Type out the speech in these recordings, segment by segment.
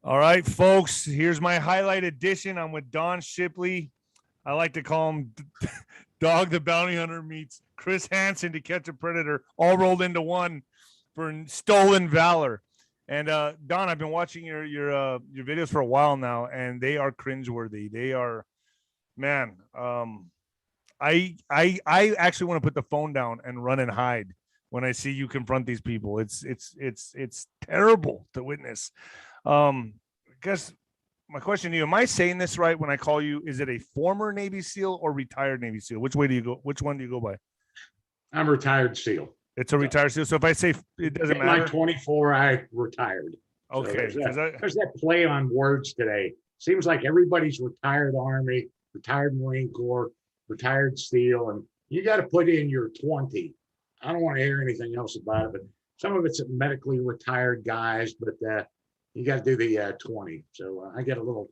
All right, folks, here's my highlight edition. I'm with Don Shipley. I like to call him Dog the Bounty Hunter meets Chris Hansen to catch a predator, all rolled into one for stolen valor. And Don, I've been watching your videos for a while now, and they are cringeworthy. They are, man. I actually want to put the phone down and run and hide when I see you confront these people. It's terrible to witness. I guess my question to you: am I saying this right when I call you? Is it a former Navy SEAL or retired Navy SEAL? Which way do you go? Which one do you go by? I'm a retired SEAL. It's a retired SEAL. So if I say it doesn't matter, my 24, I retired. Okay, so there's that play on words today. Seems like everybody's retired Army, retired Marine Corps, retired SEAL, and you got to put in your 20. I don't want to hear anything else about it, but some of it's medically retired guys, but you got to do the 20. So I get a little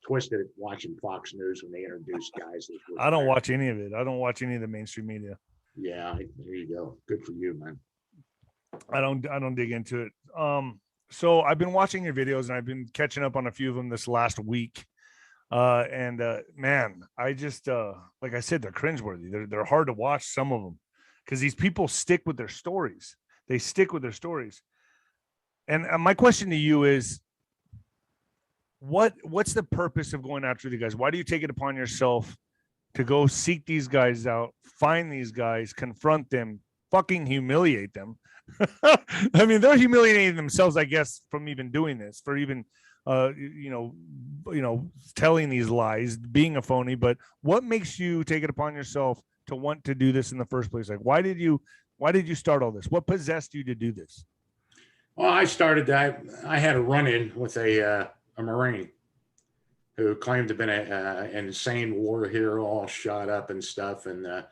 twisted at watching Fox News when they introduce guys. I don't watch any of it. I don't watch any of the mainstream media. Yeah, there you go. Good for you, man. I don't dig into it. So I've been watching your videos and I've been catching up on a few of them this last week. Man, I just like I said, they're cringeworthy. They're hard to watch, some of them, because these people stick with their stories. They stick with their stories. And my question to you is, what's the purpose of going after the guys? Why do you take it upon yourself to go seek these guys out, find these guys, confront them, fucking humiliate them? I mean, they're humiliating themselves, I guess, from even doing this, for even telling these lies, being a phony. But what makes you take it upon yourself to want to do this in the first place? Like, why did you start all this? What possessed you to do this? Well, I started that. I had a run-in with a Marine who claimed to have been an insane war hero, all shot up and stuff. And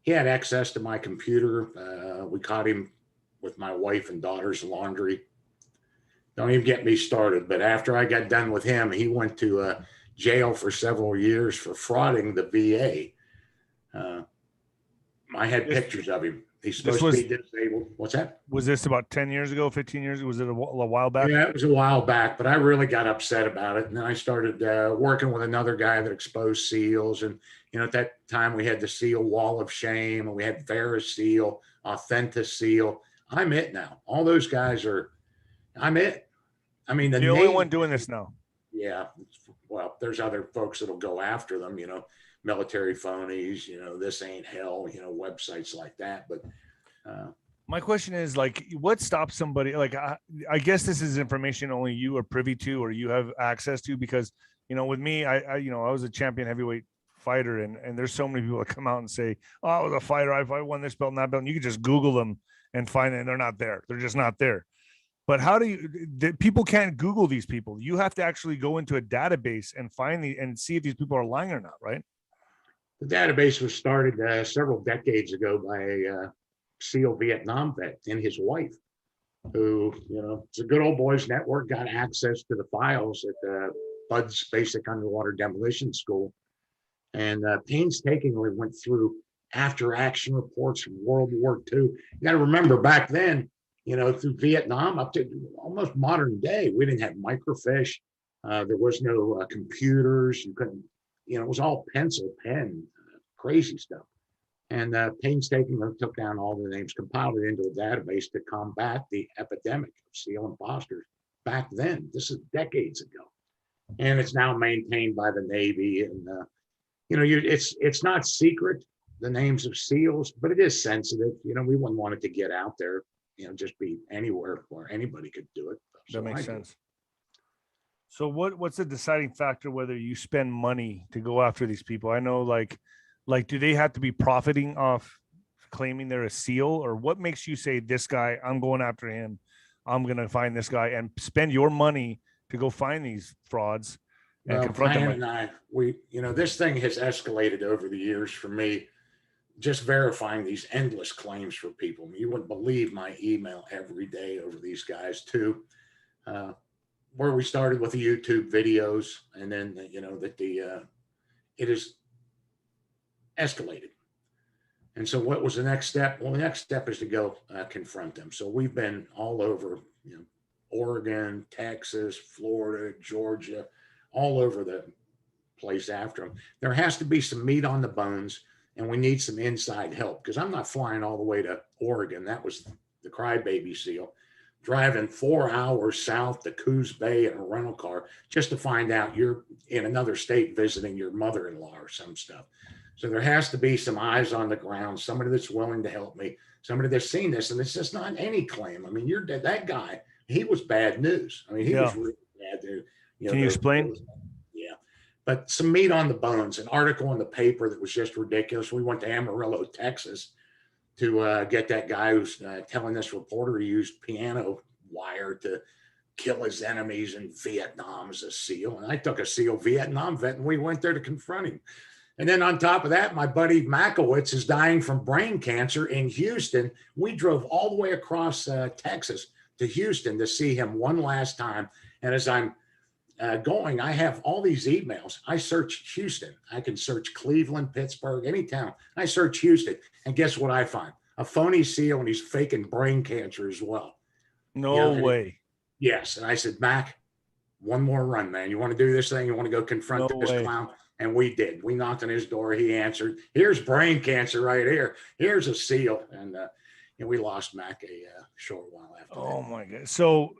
he had access to my computer. We caught him with my wife and daughter's laundry. Don't even get me started. But after I got done with him, he went to jail for several years for frauding the VA. I had pictures of him. He's supposed to be disabled. What's that? Was this about 10 years ago, 15 years ago? Was it a while back? Yeah, it was a while back, but I really got upset about it. And then I started working with another guy that exposed SEALs. And, at that time we had the SEAL Wall of Shame, and we had Ferris SEAL, Authentic SEAL. I'm it now. All those guys I'm it. I mean, the only one doing this now. Yeah. Well, there's other folks that'll go after them, military phonies, this ain't hell, websites like that. But my question is, like, what stops somebody? Like, I guess this is information only you are privy to, or you have access to, because, with me, I was a champion heavyweight fighter, and there's so many people that come out and say, oh, I was a fighter, I won this belt and that belt, and you can just Google them and find it, and they're not there. They're just not there. But how do people can't Google these people? You have to actually go into a database and find and see if these people are lying or not, right? The database was started several decades ago by a SEAL Vietnam vet and his wife, who, it's a good old boys network, got access to the files at Bud's Basic Underwater Demolition School, and painstakingly went through after action reports from World War II. You got to remember, back then, through Vietnam up to almost modern day, we didn't have microfiche. There was no computers. You couldn't, it was all pencil, pen, crazy stuff. And painstakingly took down all the names, compiled it into a database to combat the epidemic of SEAL imposters back then. This is decades ago. And it's now maintained by the Navy. And, it's not secret, the names of SEALs, but it is sensitive. We wouldn't want it to get out there, just be anywhere where anybody could do it. That makes sense. So what's the deciding factor whether you spend money to go after these people? I know, like, do they have to be profiting off claiming they're a SEAL, or what makes you say, this guy, I'm going after him, I'm going to find this guy, and spend your money to go find these frauds and confront them? And I, this thing has escalated over the years for me, just verifying these endless claims for people. You wouldn't believe my email every day over these guys too. Where we started with the YouTube videos, and then, it is escalated. And so what was the next step? Well, the next step is to go confront them. So we've been all over, Oregon, Texas, Florida, Georgia, all over the place after them. There has to be some meat on the bones, and we need some inside help because I'm not flying all the way to Oregon. That was the crybaby seal. Driving 4 hours south to Coos Bay in a rental car just to find out you're in another state visiting your mother-in-law or some stuff. So there has to be some eyes on the ground, somebody that's willing to help me, somebody that's seen this. And it's just not any claim. I mean, you're that guy, he was bad news. I mean, he was really bad news. Can you explain? Yeah. But some meat on the bones, an article in the paper that was just ridiculous. We went to Amarillo, Texas to get that guy who's telling this reporter he used piano wire to kill his enemies in Vietnam as a SEAL. And I took a SEAL Vietnam vet and we went there to confront him. And then on top of that, my buddy Makowitz is dying from brain cancer in Houston. We drove all the way across Texas to Houston to see him one last time. And as I'm going, I have all these emails. I search Houston. I can search Cleveland, Pittsburgh, any town. I search Houston. And guess what I find? A phony SEAL, and he's faking brain cancer as well. No way. Yes. And I said, Mac, one more run, man. You want to do this thing? You want to go confront this clown? And we did. We knocked on his door. He answered. Here's brain cancer right here. Here's a SEAL. And we lost Mac a short while after that. Oh, my God. So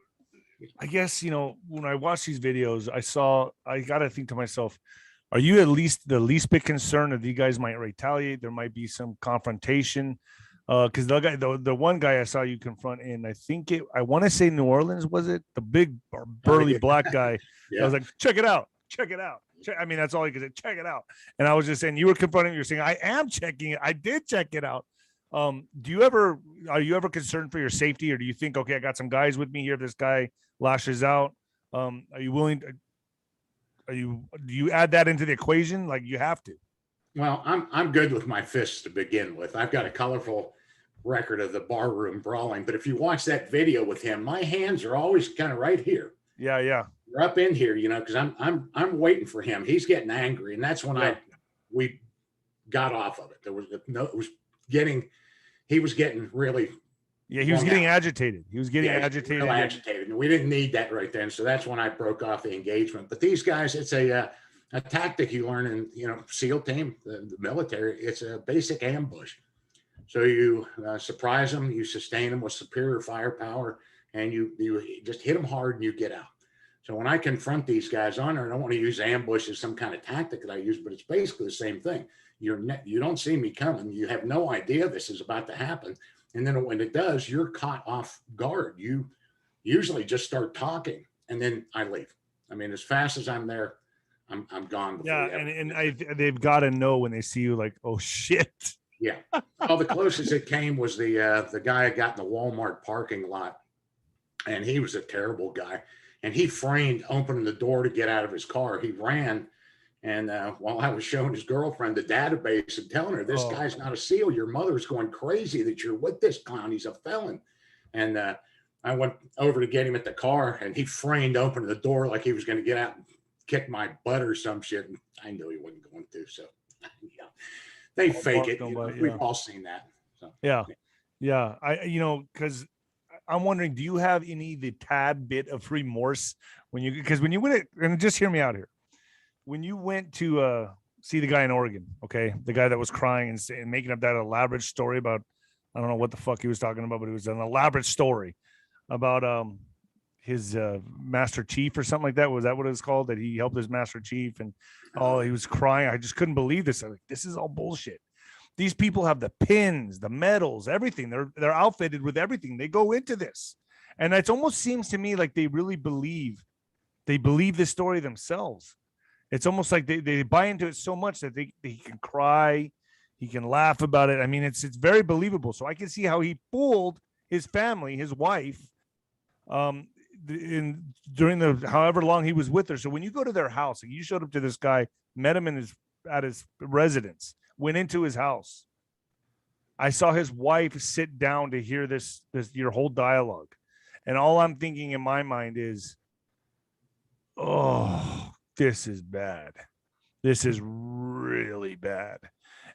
I guess, when I watch these videos, I got to think to myself, are you at least the least bit concerned that you guys might retaliate? There might be some confrontation. Because the one guy I saw you confront in, I want to say New Orleans, was it? The big burly black guy. Yeah. I was like, check it out. I mean, that's all he could say. Check it out. And I was just saying, you were confronting. You're saying, I am checking it. I did check it out. Are you ever concerned for your safety, or do you think, okay, I got some guys with me here, this guy lashes out? Are you willing? Do you add that into the equation? Like, you have to. Well, I'm good with my fists to begin with. I've got a colorful record of the barroom brawling, but if you watch that video with him, my hands are always kind of right here. Yeah. They're up in here, because I'm waiting for him. He's getting angry, and that's when we got off of it. There was he was getting really. Yeah, he was getting agitated. He was getting agitated. Real agitated, and we didn't need that right then. So that's when I broke off the engagement. But these guys, it's a tactic you learn in SEAL team, the military. It's a basic ambush. So you surprise them, you sustain them with superior firepower, and you just hit them hard and you get out. So when I confront these guys on there, I don't want to use ambush as some kind of tactic that I use, but it's basically the same thing. You don't see me coming. You have no idea this is about to happen. And then when it does, you're caught off guard. You usually just start talking, and then I leave. I mean, as fast as I'm there, I'm gone. Yeah, they've got to know when they see you, like, oh shit. Yeah. Well, the closest it came was the guy I got in the Walmart parking lot, and he was a terrible guy. And he framed opening the door to get out of his car. He ran, and while I was showing his girlfriend the database and telling her, this guy's not a SEAL. Your mother's going crazy that you're with this clown. He's a felon. And I went over to get him at the car, and he framed opening the door like he was going to get out and kick my butt or some shit. And I knew he wasn't going to. So, yeah. They fake it. We've all seen that. So, yeah. Because I'm wondering, do you have the tad bit of remorse because when you went, and just hear me out here, when you went to see the guy in Oregon, okay, the guy that was crying and making up that elaborate story about, I don't know what the fuck he was talking about, but it was an elaborate story about his Master Chief or something like that. Was that what it was called? That he helped his Master Chief, and he was crying. I just couldn't believe this. I'm like, this is all bullshit. These people have the pins, the medals, everything. They're outfitted with everything. They go into this, and it almost seems to me like they really believe this story themselves. It's almost like they buy into it so much that he can cry, he can laugh about it. I mean, it's very believable. So I can see how he fooled his family, his wife, during the however long he was with her. So when you go to their house, like you showed up to this guy, met him at his residence, went into his house. I saw his wife sit down to hear this your whole dialogue, and all I'm thinking in my mind is, oh, this is bad. This is really bad.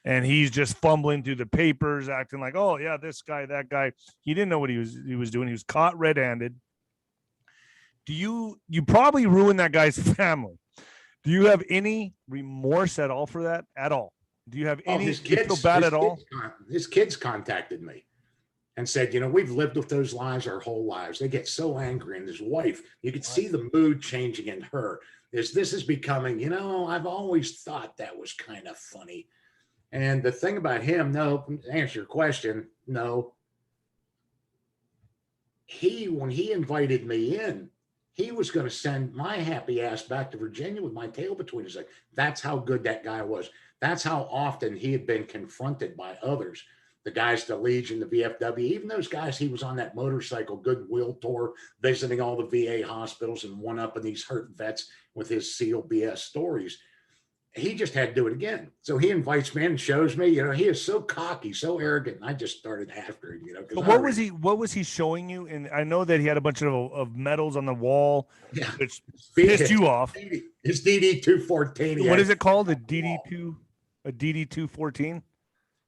And he's just fumbling through the papers, acting like, oh yeah, this guy, that guy. He didn't know what he was doing. He was caught red-handed. you probably ruined that guy's family. Do you have any remorse at all for that at all? Do you have any, his do you feel kids, bad at all? his kids contacted me and said, we've lived with those lies our whole lives. They get so angry. And his wife, you could see the mood changing in her. This is becoming, I've always thought that was kind of funny. And the thing about him, no, to answer your question, no. When he invited me in, he was going to send my happy ass back to Virginia with my tail between his legs. That's how good that guy was. That's how often he had been confronted by others. The guys, the Legion, the VFW, even those guys, he was on that motorcycle goodwill tour, visiting all the VA hospitals and one-upping these hurt vets with his SEAL BS stories. He just had to do it again. So he invites me in and shows me, he is so cocky, so arrogant. And I just started after him, But what was he showing you? And I know that he had a bunch of medals on the wall, which pissed you off. His DD 214. What is it called? A DD 214?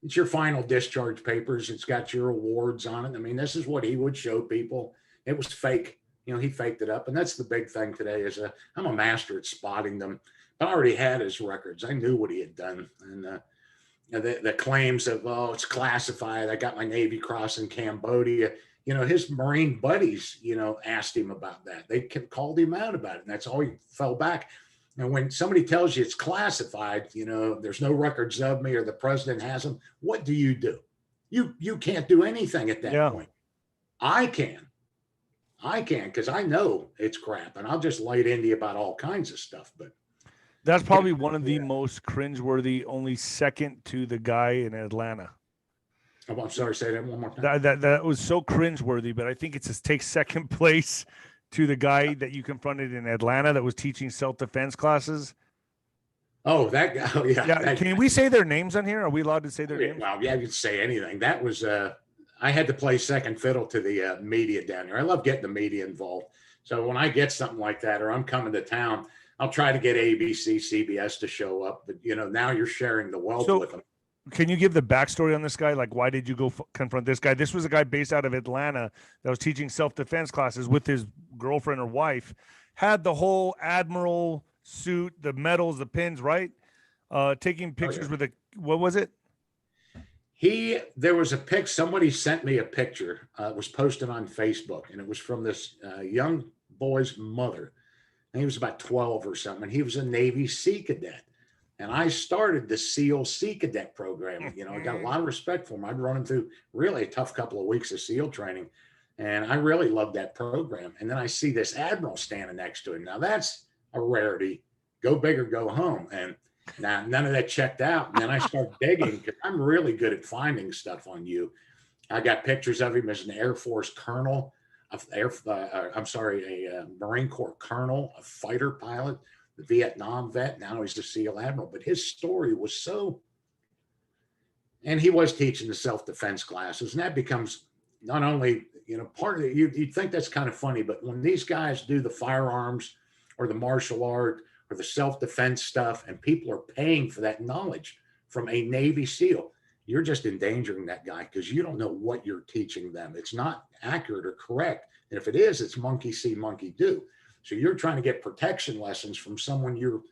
It's your final discharge papers. It's got your awards on it. I mean, this is what he would show people. It was fake. He faked it up. And that's the big thing today is I'm a master at spotting them. But I already had his records. I knew what he had done. And the claims of, it's classified. I got my Navy Cross in Cambodia. His Marine buddies, asked him about that. They called him out about it. And that's all he fell back. And when somebody tells you it's classified, there's no records of me or the president has them, what do? You can't do anything at that point. I can because I know it's crap. And I'll just light into you about all kinds of stuff. But that's probably one of the most cringeworthy, only second to the guy in Atlanta. Oh, I'm sorry, say that one more time. That was so cringeworthy, but I think it just takes second place to the guy that you confronted in Atlanta that was teaching self-defense classes. Oh, that guy. Oh, yeah. Can we say their names on here? Are we allowed to say their names? Well, you could say anything. That was, I had to play second fiddle to the media down there. I love getting the media involved. So when I get something like that, or I'm coming to town, I'll try to get ABC, CBS to show up. But, now you're sharing the wealth with them. Can you give the backstory on this guy? Like, why did you go confront this guy? This was a guy based out of Atlanta that was teaching self-defense classes with his girlfriend or wife, had the whole admiral suit, the medals, the pins, right? Taking pictures with what was it? There was a pic. Somebody sent me a picture. It was posted on Facebook, and it was from this young boy's mother. And he was about 12 or something. He was a Navy Sea cadet. And I started the SEAL Sea Cadet program. I got a lot of respect for him. I'd run him through really a tough couple of weeks of SEAL training. And I really loved that program. And then I see this admiral standing next to him. Now that's a rarity. Go big or go home. And now none of that checked out. And then I start digging because I'm really good at finding stuff on you. I got pictures of him as an Air Force colonel, a Marine Corps colonel, a fighter pilot, the Vietnam vet. Now he's the SEAL admiral. But his story was so, and he was teaching the self-defense classes, and that becomes not only, part of it, you'd think that's kind of funny, but when these guys do the firearms or the martial art or the self-defense stuff, and people are paying for that knowledge from a Navy SEAL, you're just endangering that guy because you don't know what you're teaching them. It's not accurate or correct. And if it is, it's monkey see, monkey do. So you're trying to get protection lessons from someone you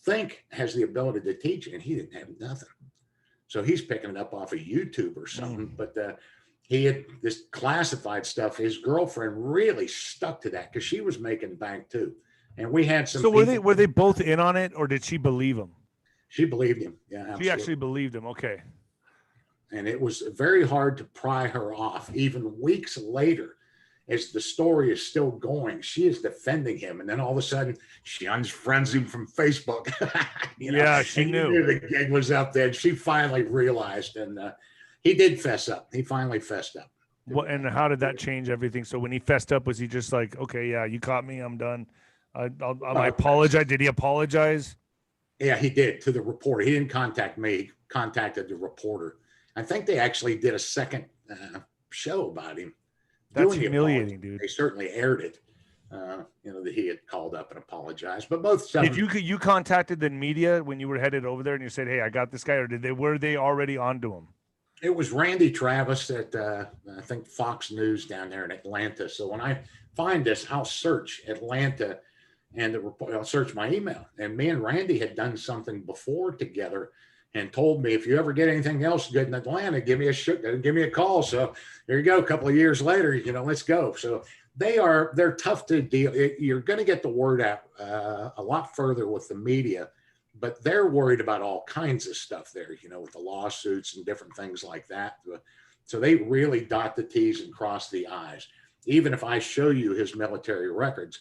think has the ability to teach, and he didn't have nothing. So he's picking it up off of YouTube or something. But he had this classified stuff. His girlfriend really stuck to that because she was making bank too. And we had some. So were they both in on it, or did she believe him? She believed him. Yeah, absolutely. She actually believed him. Okay. And it was very hard to pry her off. Even weeks later, as the story is still going, she is defending him. And then all of a sudden, she unfriends him from Facebook. Yeah, she knew the gig was up there. And she finally realized, and he did fess up. He finally fessed up. What, and how did that change everything? So when he fessed up, was he just like, okay, yeah, you caught me, I'm done. I apologize. Did he apologize? Yeah, he did, to the reporter. He didn't contact me. He contacted the reporter. I think they actually did a second show about him. That's humiliating, dude. They certainly aired it, that he had called up and apologized. But both. Did you contacted the media when you were headed over there and you said, hey, I got this guy, or were they already onto him? It was Randy Travis at I think Fox News down there in Atlanta. So when I find this, I'll search Atlanta and the report, I'll search my email. And me and Randy had done something before together and told me, if you ever get anything else good in Atlanta, give me a call. So there you go. A couple of years later, let's go. So they're tough to deal. You're going to get the word out a lot further with the media, but they're worried about all kinds of stuff there, with the lawsuits and different things like that. So they really dot the T's and cross the I's. Even if I show you his military records,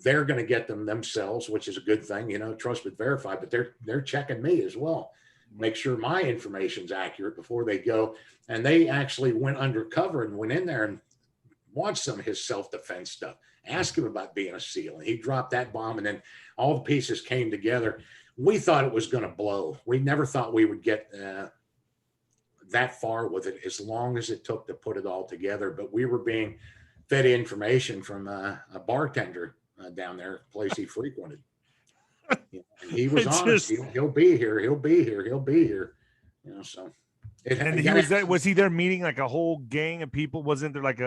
they're going to get them themselves, which is a good thing, trust but verify, but they're checking me as well. Make sure my information's accurate before they go. And they actually went undercover and went in there and watched some of his self-defense stuff, asked him about being a SEAL, and he dropped that bomb, and then all the pieces came together. We thought it was going to blow. We never thought we would get that far with it, as long as it took to put it all together. But we were being fed information from a bartender down there, a place he frequented. And he was honest. He'll be here. He'll be here. He'll be here. So. Was he there meeting like a whole gang of people? Wasn't there like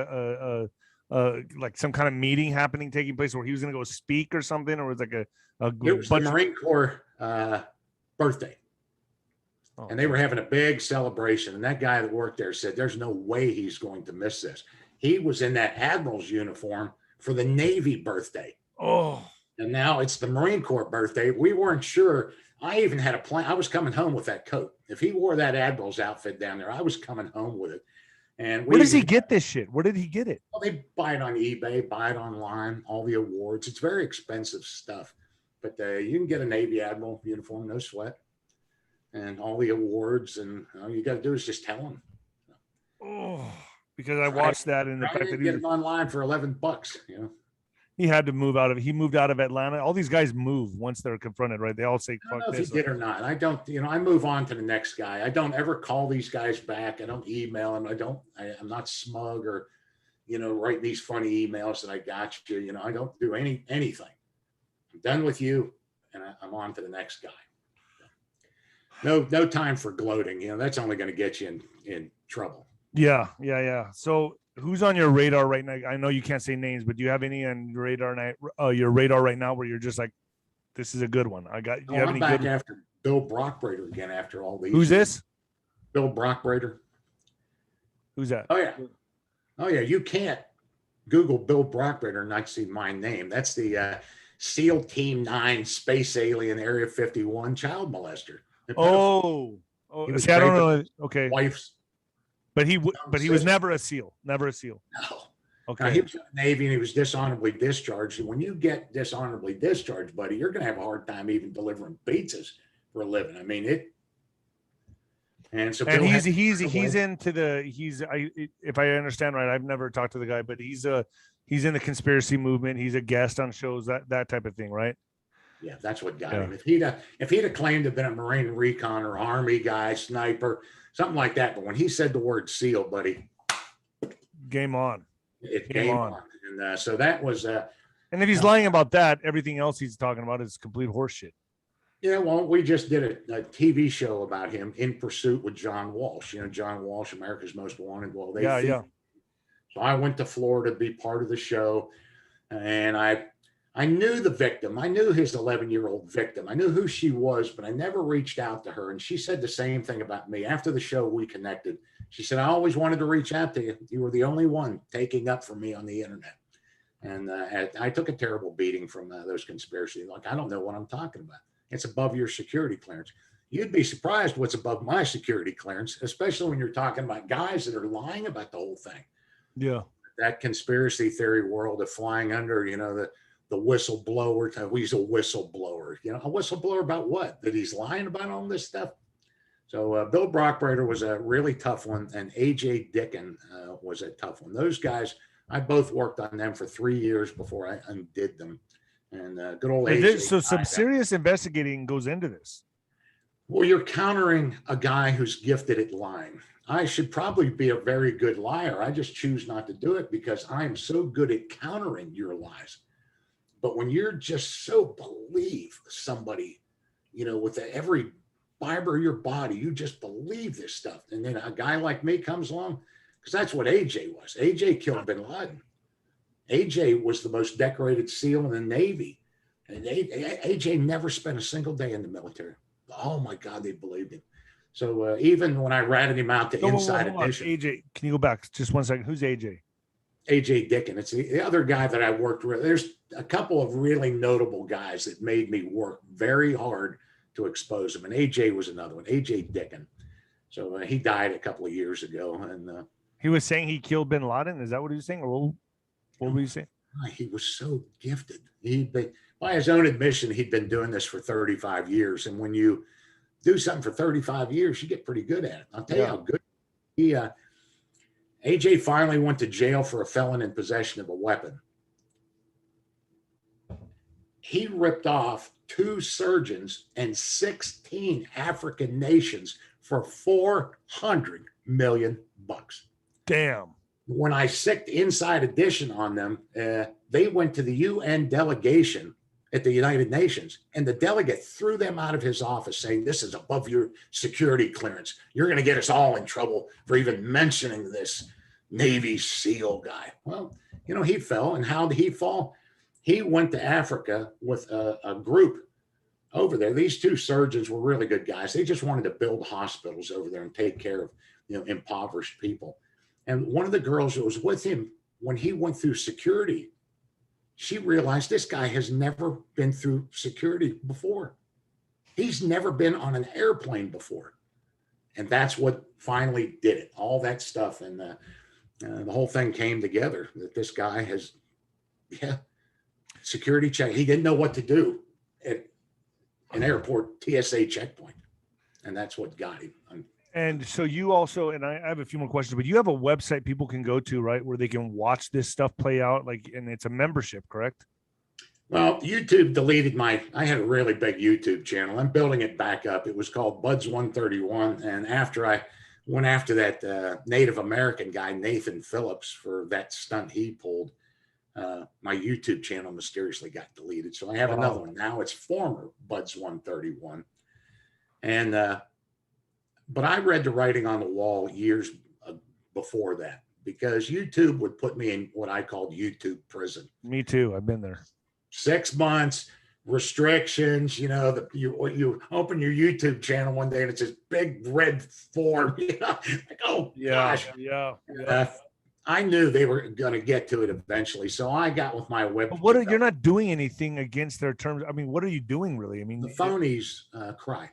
like some kind of meeting taking place where he was going to go speak or something, or was like a it was the Marine Corps birthday, and they were having a big celebration. And that guy that worked there said, "There's no way he's going to miss this." He was in that admiral's uniform for the Navy birthday. Oh. And now it's the Marine Corps birthday. We weren't sure. I even had a plan. I was coming home with that coat. If he wore that admiral's outfit down there, I was coming home with it. And where does he get this shit? Where did he get it? Well, they buy it on eBay, buy it online, all the awards. It's very expensive stuff. But you can get a Navy admiral uniform, no sweat. And all the awards. And all you got to do is just tell him. Oh, because I watched that, and the fact that he get it online for $11, He had to move out of. He moved out of Atlanta. All these guys move once they're confronted, right? They all say, "Fuck this." I don't know if he did or not. I don't. I move on to the next guy. I don't ever call these guys back. I don't email them. I'm not smug or, writing these funny emails that I got you. I don't do anything. I'm done with you, and I'm on to the next guy. No time for gloating. That's only going to get you in trouble. Yeah. So, who's on your radar right now? I know you can't say names, but do you have any on your radar right now where you're just like, this is a good one? I'm back after Bill Brockbrader again after all these. Who's this? Bill Brockbrader. Who's that? Oh yeah. You can't Google Bill Brockbrader and not see my name. That's the SEAL Team 9 Space Alien Area 51 child molester. Oh, see, I don't know. Okay. Wife's. But he was never a SEAL. Never a SEAL. No. Okay. Now, he was in the Navy and he was dishonorably discharged. And when you get dishonorably discharged, buddy, you're going to have a hard time even delivering pizzas for a living. I mean it. And so he's into the if I understand right, I've never talked to the guy, but he's in the conspiracy movement. He's a guest on shows, that type of thing, right? Yeah, that's what got him. If he'd have claimed to have been a Marine recon or Army guy, sniper, something like that, but when he said the word SEAL, buddy, game on. It's game on. And so that was. And if he's lying about that, everything else he's talking about is complete horseshit. Yeah, well, we just did a TV show about him, In Pursuit with John Walsh. John Walsh, America's Most Wanted. Well, So I went to Florida to be part of the show, and I knew the victim. I knew his 11-year-old victim. I knew who she was, but I never reached out to her. And she said the same thing about me. After the show, we connected. She said, "I always wanted to reach out to you. You were the only one taking up for me on the internet." And I took a terrible beating from those conspiracies. Like, I don't know what I'm talking about. It's above your security clearance. You'd be surprised what's above my security clearance, especially when you're talking about guys that are lying about the whole thing. Yeah. That conspiracy theory world of flying under, the whistleblower. He's a whistleblower. A whistleblower about what? That he's lying about all this stuff. So Bill Brockbrader was a really tough one, and AJ Dickin was a tough one. Those guys, I both worked on them for 3 years before I undid them. And good old AJ. So some serious investigating goes into this. Well, you're countering a guy who's gifted at lying. I should probably be a very good liar. I just choose not to do it because I am so good at countering your lies. But when you're just so believe somebody, with every fiber of your body, you just believe this stuff. And then a guy like me comes along, because that's what AJ was. AJ killed bin Laden. AJ was the most decorated SEAL in the Navy. And AJ never spent a single day in the military. Oh my God, they believed him. So even when I ratted him out to Inside Edition, AJ, can you go back just 1 second? Who's AJ? AJ Dickin. It's the other guy that I worked with. There's a couple of really notable guys that made me work very hard to expose them. And AJ was another one, AJ Dickin. So he died a couple of years ago. And he was saying he killed bin Laden. Is that what he was saying? Or what were you saying? He was so gifted. By his own admission, he'd been doing this for 35 years. And when you do something for 35 years, you get pretty good at it. I'll tell you how good AJ finally went to jail for a felon in possession of a weapon. He ripped off 2 surgeons and 16 African nations for $400 million. Damn. When I sicked Inside Edition on them, they went to the UN delegation at the United Nations, and the delegate threw them out of his office saying, "This is above your security clearance. You're going to get us all in trouble for even mentioning this Navy SEAL guy." Well, he fell. And how did he fall? He went to Africa with a group over there. These 2 surgeons were really good guys. They just wanted to build hospitals over there and take care of impoverished people. And one of the girls that was with him, when he went through security, she realized this guy has never been through security before. He's never been on an airplane before. And that's what finally did it. All that stuff. And the whole thing came together that this guy has, security check. He didn't know what to do at an airport TSA checkpoint. And that's what got him. And so you also, and I have a few more questions, but you have a website people can go to, right, where they can watch this stuff play out, and it's a membership, correct? Well, YouTube deleted I had a really big YouTube channel. I'm building it back up. It was called Buds 131. And after I went after that Native American guy, Nathan Phillips, for that stunt he pulled, my YouTube channel mysteriously got deleted. So I have another one now. It's former Buds 131. And, but I read the writing on the wall years before that, because YouTube would put me in what I called YouTube prison. Me too. I've been there. 6 months, restrictions. You open your YouTube channel one day and it's this big red form. Like, oh gosh. Yeah. I knew they were going to get to it eventually, so I got with my web. But you're not doing anything against their terms. I mean, what are you doing really? I mean, the phonies cry.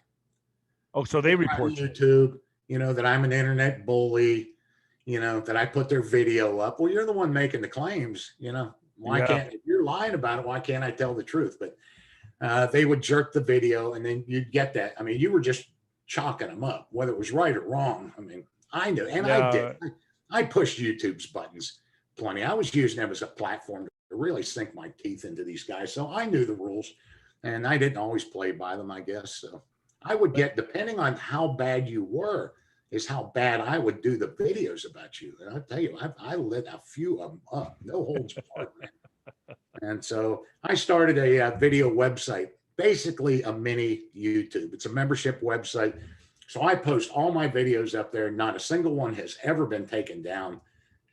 Oh, so they report YouTube, that I'm an internet bully, that I put their video up. Well, you're the one making the claims, why can't, if you're lying about it, why can't I tell the truth? But they would jerk the video and then you'd get that. I mean, you were just chalking them up, whether it was right or wrong. I mean, I knew, and I did. I pushed YouTube's buttons plenty. I was using them as a platform to really sink my teeth into these guys. So I knew the rules and I didn't always play by them, I guess. So I would get, depending on how bad you were, is how bad I would do the videos about you. And I'll tell you, I lit a few of them up, no holds barred. And so I started a video website, basically a mini YouTube. It's a membership website. So I post all my videos up there. Not a single one has ever been taken down.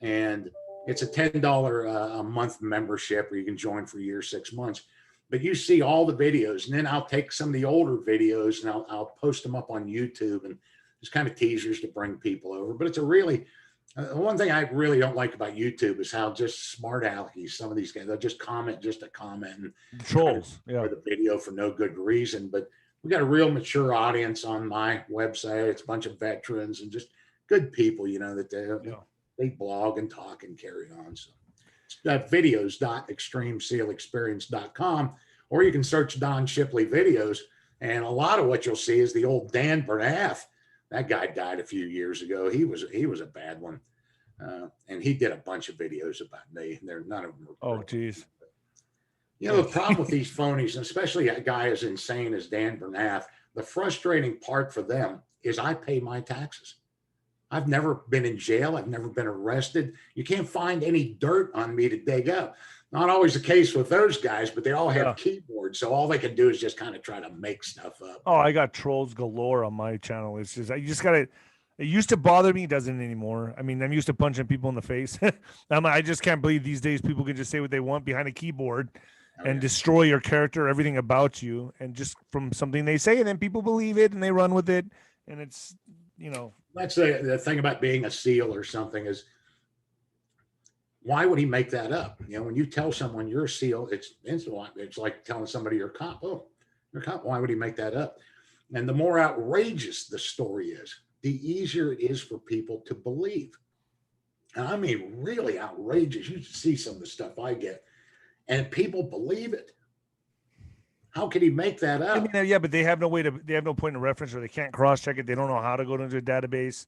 And it's a $10 a month membership where you can join for a year, 6 months. But you see all the videos, and then I'll take some of the older videos and I'll post them up on YouTube, and just kind of teasers to bring people over. But it's a really, one thing I really don't like about YouTube is how just smart aleckies some of these guys, they'll just comment just a comment and trolls for the video for no good reason. But we got a real mature audience on my website. It's a bunch of veterans and just good people, that they blog and talk and carry on. So videos.extremesealexperience.com, or you can search Don Shipley videos. And a lot of what you'll see is the old Dan Bernath. That guy died a few years ago. He was a bad one. And he did a bunch of videos about me. None of them were oh, geez. The problem with these phonies, and especially a guy as insane as Dan Bernath, the frustrating part for them is I pay my taxes. I've never been in jail. I've never been arrested. You can't find any dirt on me to dig up. Not always the case with those guys, but they all have keyboards. So all they can do is just kind of try to make stuff up. Oh, I got trolls galore on my channel. It's just, you just got to, It used to bother me, doesn't anymore. I mean, I'm used to punching people in the face. I just can't believe these days people can just say what they want behind a keyboard and destroy your character, everything about you, and just from something they say, and then people believe it and they run with it, and it's That's the thing about being a SEAL or something is, why would he make that up? When you tell someone you're a SEAL, it's like telling somebody you're a cop. Oh, you're a cop. Why would he make that up? And the more outrageous the story is, the easier it is for people to believe. And I mean, really outrageous. You see some of the stuff I get, and people believe it. How could he make that up? I mean, yeah, but they have no point of reference, or they can't cross check it. They don't know how to go into a database.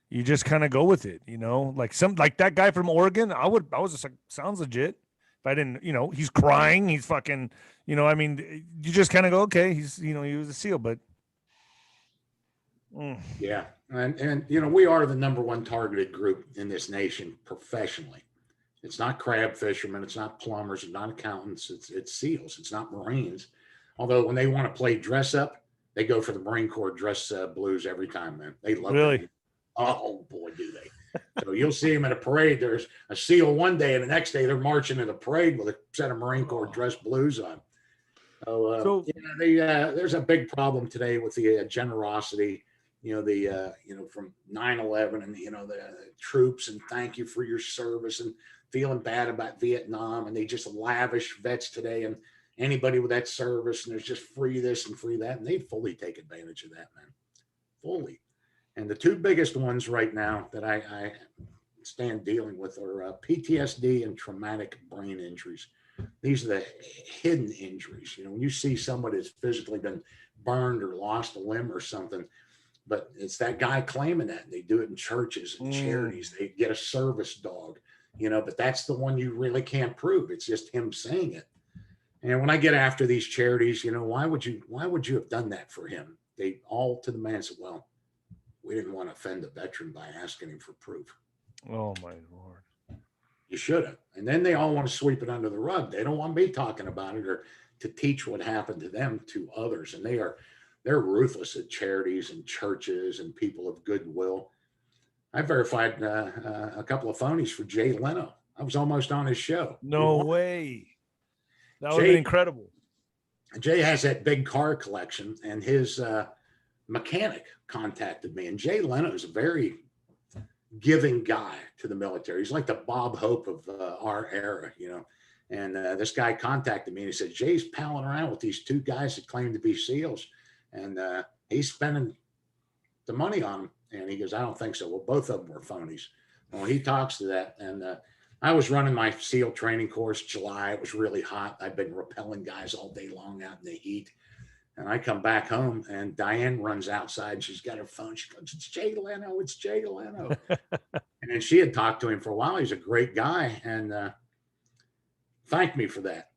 You just kind of go with it, like that guy from Oregon. I was just like, sounds legit. If I didn't, he's crying, he's fucking, I mean, you just kind of go, okay, he was a SEAL, but. Yeah. And we are the number one targeted group in this nation professionally. It's not crab fishermen. It's not plumbers. It's not accountants. It's SEALs. It's not Marines. Although when they want to play dress up, they go for the Marine Corps dress blues every time, man. They love it. Oh boy, do they. So you'll see them at a parade. There's a SEAL one day, and the next day they're marching in a parade with a set of Marine Corps dress blues on. There's a big problem today with the generosity, from 9/11 and, the troops, and thank you for your service, and feeling bad about Vietnam. And they just lavish vets today and anybody with that service. And there's just free this and free that. And they fully take advantage of that, man. Fully. And the two biggest ones right now that I stand dealing with are PTSD and traumatic brain injuries. These are the hidden injuries. When you see somebody that's physically been burned or lost a limb or something, but it's that guy claiming that. They do it in churches and charities. They get a service dog, but that's the one you really can't prove. It's just him saying it. And when I get after these charities, why would you have done that for him? They all to the man said, well, we didn't want to offend the veteran by asking him for proof. Oh my Lord. You should have. And then they all want to sweep it under the rug. They don't want me talking about it or to teach what happened to them to others. And they're ruthless at charities and churches and people of goodwill. I verified a couple of phonies for Jay Leno. I was almost on his show. No way. That would be incredible. Jay has that big car collection, and his mechanic contacted me. And Jay Leno is a very giving guy to the military. He's like the Bob Hope of our era, And this guy contacted me and he said, Jay's palling around with these two guys that claim to be SEALs, and he's spending the money on them. And he goes, I don't think so. Well, both of them were phonies. Well, he talks to that. And I was running my SEAL training course July. It was really hot. I've been rappelling guys all day long out in the heat. And I come back home, and Diane runs outside, and she's got her phone. She goes, it's Jay Leno. It's Jay Leno. And she had talked to him for a while. He's a great guy, and thanked me for that.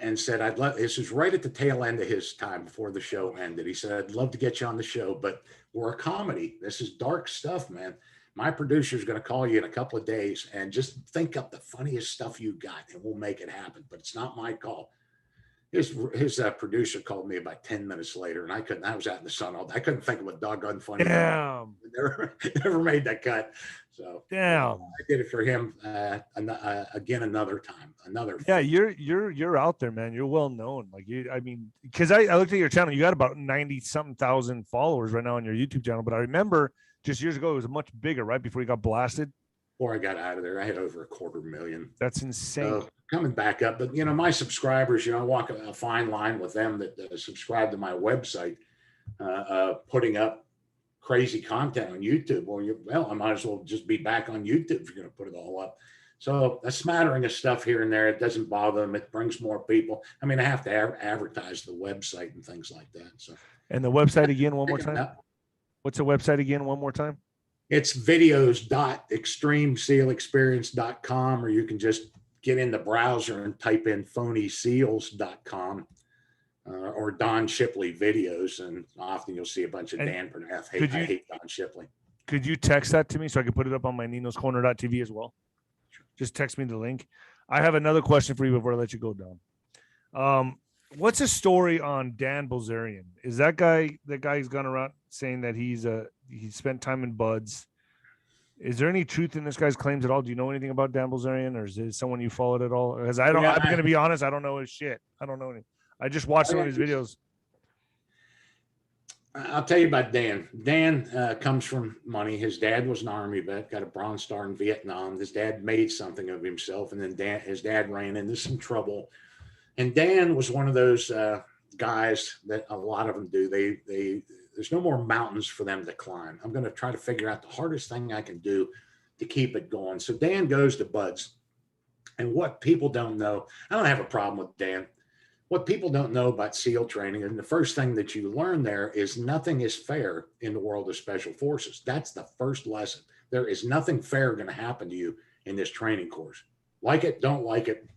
And said, this is right at the tail end of his time before the show ended. He said, I'd love to get you on the show, but we're a comedy. This is dark stuff, man. My producer's going to call you in a couple of days and just think up the funniest stuff you got, and we'll make it happen. But it's not my call. His producer called me about 10 minutes later, and I was out in the sun all day. I couldn't think of a doggone funny. Damn. Never made that cut. So damn. I did it for him again another time. Yeah, you're out there, man. You're well known. Like because I looked at your channel, you got about 90-something thousand followers right now on your YouTube channel. But I remember just years ago it was much bigger, right before you got blasted. Before I got out of there, I had over 250,000. That's insane. Coming back up, but my subscribers, I walk a fine line with them that subscribe to my website, putting up crazy content on YouTube. Well, I might as well just be back on YouTube if you're going to put it all up. So a smattering of stuff here and there. It doesn't bother them. It brings more people. I mean, I have to advertise the website and things like that. So. And the website again, one more time. What's the website again, one more time? It's videos.extremesealexperience.com, or you can just get in the browser and type in phonyseals.com or Don Shipley videos, and often you'll see a bunch of Dan Burnett. I hate Don Shipley. Could you text that to me so I can put it up on my ninoscorner.tv as well? Sure. Just text me the link. I have another question for you before I let you go, Don. What's a story on Dan Bilzerian? Is that guy who's gone around saying that he's he spent time in buds. Is there any truth in this guy's claims at all? Do you know anything about Dan Bilzerian, or is it someone you followed at all? Because I'm going to be honest, I don't know his shit. I don't know any. I just watched some of his videos. I'll tell you about Dan. Dan comes from money. His dad was an Army vet, got a Bronze Star in Vietnam. His dad made something of himself, and then his dad ran into some trouble. And Dan was one of those guys that a lot of them do. There's no more mountains for them to climb. I'm going to try to figure out the hardest thing I can do to keep it going. So Dan goes to buds. And what people don't know, I don't have a problem with Dan. What people don't know about SEAL training, and the first thing that you learn there is nothing is fair in the world of special forces. That's the first lesson. There is nothing fair going to happen to you in this training course. Like it, don't like it.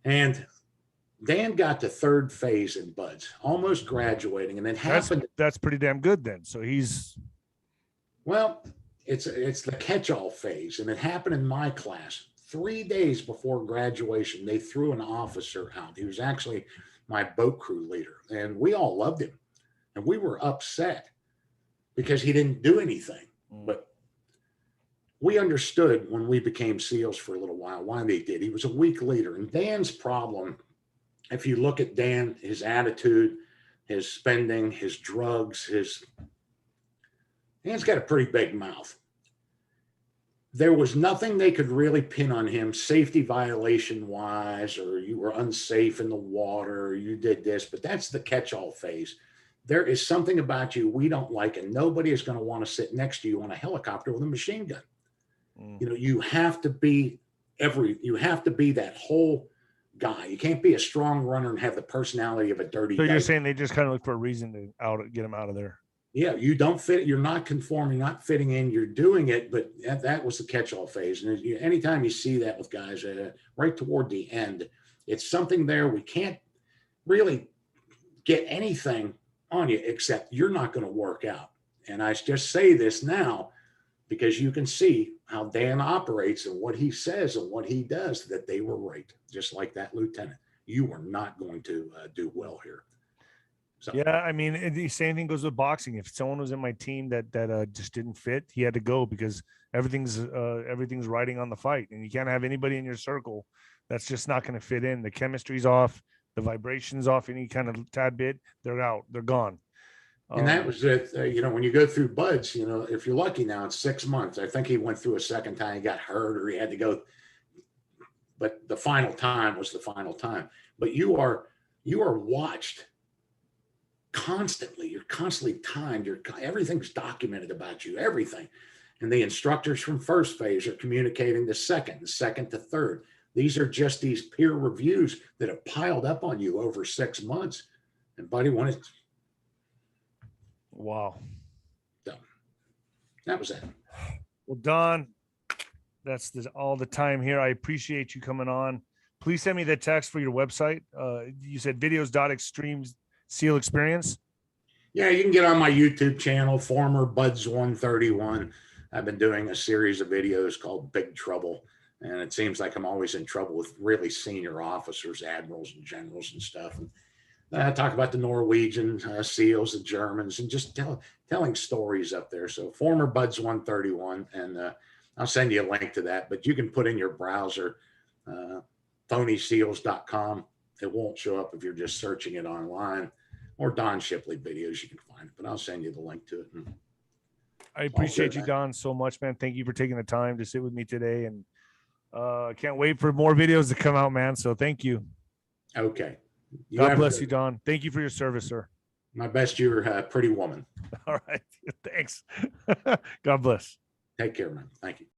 And Dan got to third phase in buds, almost graduating, and then happened. That's pretty damn good then. So well, it's the catch-all phase, and it happened in my class. 3 days before graduation, they threw an officer out. He was actually my boat crew leader, and we all loved him, and we were upset because he didn't do anything. But we understood when we became SEALs for a little while why they did. He was a weak leader, and Dan's problem, if you look at Dan, his attitude, his spending, his drugs, Dan's got a pretty big mouth. There was nothing they could really pin on him safety violation wise, or you were unsafe in the water, or you did this, but that's the catch-all phase. There is something about you we don't like, and nobody is going to want to sit next to you on a helicopter with a machine gun. You know, you have to be that whole guy. You can't be a strong runner and have the personality of a dirty. So you're saying they just kind of look for a reason to get him out of there. Yeah, you don't fit. You're not conforming, not fitting in. You're doing it, but that was the catch-all phase. And anytime you see that with guys, right toward the end, it's something there. We can't really get anything on you except you're not going to work out. And I just say this now because you can see how Dan operates and what he says and what he does, that they were right. Just like that lieutenant, you are not going to do well here. So. Yeah, I mean, the same thing goes with boxing. If someone was in my team that just didn't fit, he had to go because everything's riding on the fight, and you can't have anybody in your circle that's just not going to fit in. The chemistry's off, the vibrations off, any kind of tad bit, they're out, they're gone. And that was it. When you go through buds, if you're lucky now, it's 6 months. I think he went through a second time, he got hurt or he had to go. But the final time was the final time. But you are watched constantly. You're constantly timed. Everything's documented about you, everything. And the instructors from first phase are communicating the second to third. These are just these peer reviews that have piled up on you over 6 months. And buddy, wow. So that was it. Well, Don, that's all the time here. I appreciate you coming on. Please send me the text for your website. You said videos.extreme SEAL experience. Yeah, you can get on my YouTube channel, former Buds 131. I've been doing a series of videos called Big Trouble. And it seems like I'm always in trouble with really senior officers, admirals and generals and stuff. And I talk about the Norwegian SEALs, the Germans, and just telling stories up there. So former Buds 131, and I'll send you a link to that. But you can put in your browser, phonyseals.com. It won't show up if you're just searching it online, or Don Shipley videos. You can find it, but I'll send you the link to it. I appreciate you, Don, so much, man. Thank you for taking the time to sit with me today, and I can't wait for more videos to come out, man. So thank you. Okay. God bless you, Don. Thank you for your service, sir. My best. You're a pretty woman. All right. Thanks. God bless. Take care, man. Thank you.